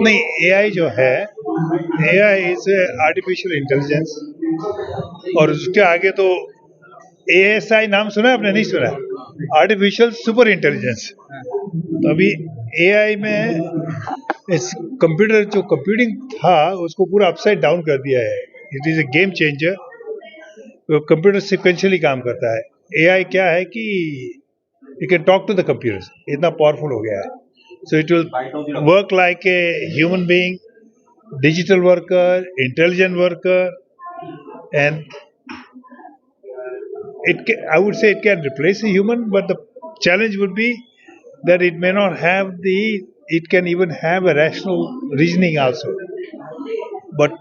नहीं, एआई जो है, एआई इज आर्टिफिशियल इंटेलिजेंस, और उसके आगे तो एएसआई नाम सुना है आपने? नहीं सुना है? Artificial super intelligence. तो अभी एआई में इस कंप्यूटर जो कंप्यूटिंग था उसको पूरा अपसाइड डाउन कर दिया है। It is a game changer. तो कंप्यूटर सिक्वेंशियली काम करता है। एआई क्या है कि you can talk to the computer, इतना पावरफुल हो गया है। So it will work like a human being, digital worker, intelligent worker, and I would say it can replace a human, but the challenge would be that it may not have it can even have a rational reasoning also. But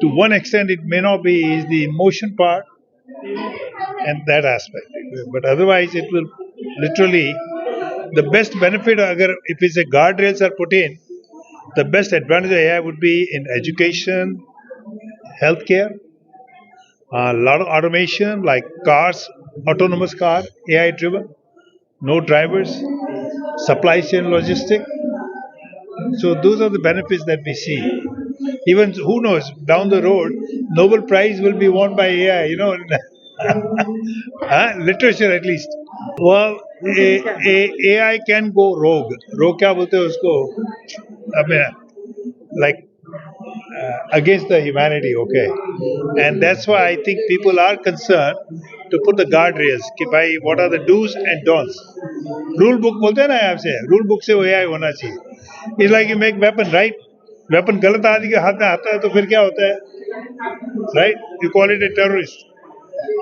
to one extent, it may not be is the emotion part and that aspect. But otherwise, it will literally the best benefit. If it's a guardrails are put in, the best advantage of AI would be in education, healthcare, a lot of automation like cars, autonomous car, AI driven, no drivers, supply chain logistic. So those are the benefits that we see. Even who knows, down the road, Nobel Prize will be won by AI, literature at least. Well, AI can go rogue. Rogue क्या बोलते हैं उसको? I mean, like against the humanity, okay? And that's why I think people are concerned to put the guardrails कि भाई what are the do's and don'ts. Rule book बोलते हैं ना आपसे, rule book से वो AI होना चाहिए. It's like you make weapon, right? Weapon गलत आदमी के हाथ में आता है तो फिर क्या होता है, right? You call it a terrorist.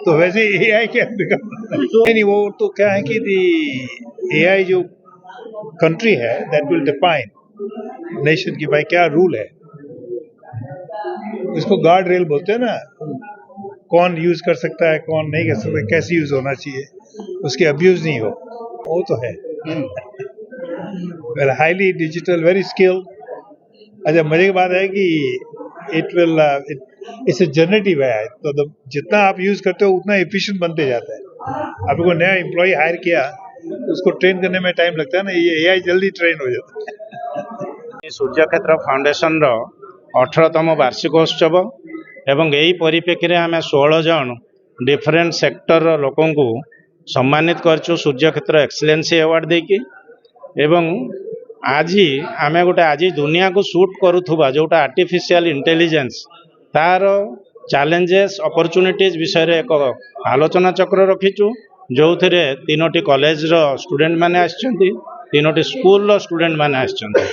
तो वैसे AI can become नहीं, वो तो क्या है कि the AI जो country है that will define nation की भाई क्या rule है, इसको गार्ड रेल बोलते हैं ना। कौन यूज कर सकता है, कौन नहीं कर सकता, कैसे यूज होना चाहिए, उसके अब्यूज नहीं हो, वो तो है। Well, highly digital, very skilled. अच्छा, मजे की बात है कि इट विल इट्स जनरेटिव है, तो जितना आप यूज करते हो उतना एफिशिएंट बनते जाता है। आपको कोई नया एम्प्लॉय हायर किया तो उसको ट्रेन करने में टाइम लगता है ना, ये एआई जल्दी ट्रेन हो जाता है। सूर्यक्षेत्र फाउंडेशन 18तम वार्षिकोत्सव एवं यही परिप्रेक्षी आम 16 जन डिफरेंट सेक्टर लोक सम्मानित करछु सूर्यक्षेत्र एक्सीलेंसी अवार्ड देकी। एवं आज आम गोटे आज दुनिया को शूट करुवा जोटा आर्टिफिशियल इंटेलिजेंस तार चैलेंजेस अपॉर्चुनिटीज विषय रे एक आलोचना चक्र रखीचु, जो थे 3टी कॉलेज रो स्टूडेंट माने आछंती, 3टी स्कूल रो स्टूडेंट माने आछंती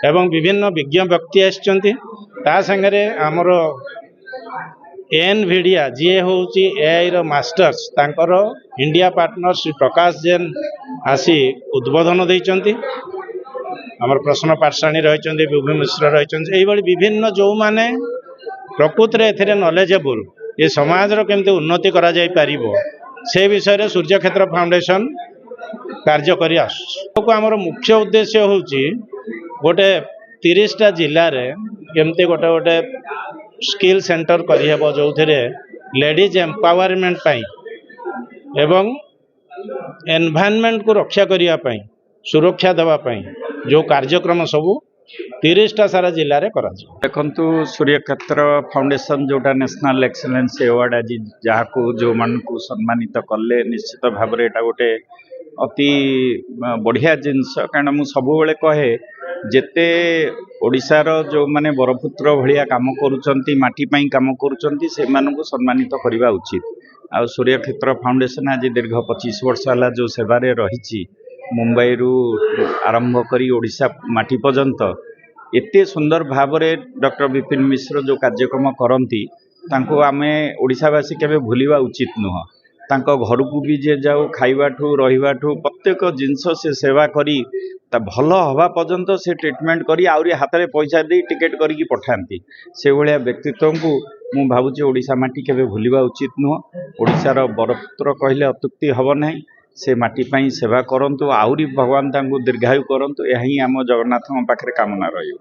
एवं विभिन्न विज्ञ व्यक्ति आछंती। ता संगे आमर एनवीडिया जी हूँ एआई रो मास्टर्स तांकर इंडिया पार्टनर श्री प्रकाश जैन आसी उद्बोधन देइचंती। आमर प्रश्न पाठशाणी रही, विभु मिश्र रही, विभिन्न जो माने प्रकृति एथिरे नॉलेजेबल ये समाज रो केमते उन्नति करा जाय पारिबो से विषय रे सूर्यक्षेत्र फाउंडेशन कार्य करि आसु। आमर मुख्य उद्देश्य होउची गोटे 30टा जिल्ला रे केमते गोटे गोटे स्किल सेंटर करि हेबो, जो थे लेडीज एम्पावरमेंट पाई एवं एनवायरनमेंट को रक्षा करिया पाई, सुरक्षा देवा पाई जो कार्यक्रम सबू 30टा सारा जिले में करा। देखु सूर्यक्षेत्र फाउंडेशन जोटा नेशनल एक्सीलेंस अवार्ड आज जहाँ जो मान को सम्मानित कले, निश्चित भाव में यहाँ गोटे अति बढ़िया जिनस। कारण मुझे सब कहे जेते ओडिशार जो माने बरपुत्र भलिया काम करुचंती, माटी पाई काम करुचंती, से मानकु सम्मानित करवा उचित। आ सूर्यक्षेत्र फाउंडेशन आज दीर्घ 25 वर्ष है जो सेवारे रही, मुंबई रु आरंभ करी ओडिशा माटी पर्यंत एते सुंदर भाव में डॉक्टर विपिन मिश्र जो कार्यक्रम करती आमे ओडिशावासी केबे भूलिबा उचित नुह। तांको घर को भी जे जाऊ खाइबाठू रहिबाठू प्रत्येक जिनस से सेवा करी ता भल हवा पर्यंत से ट्रीटमेंट करी आउरी हाथ में पैसा दे टिकेट करी पठाती। से भाया व्यक्तित्व को मु भावुची ओडिशा माटी केबे भूलिबा उचित नुह। ओडिशार बरपुत्र कहले अत्युक्ति हब नहीं। से माटी पाई सेवा करंतु, आउरी भगवान तांको दीर्घायु करंतु, यही आम जगन्नाथ पाखरे कामना रही।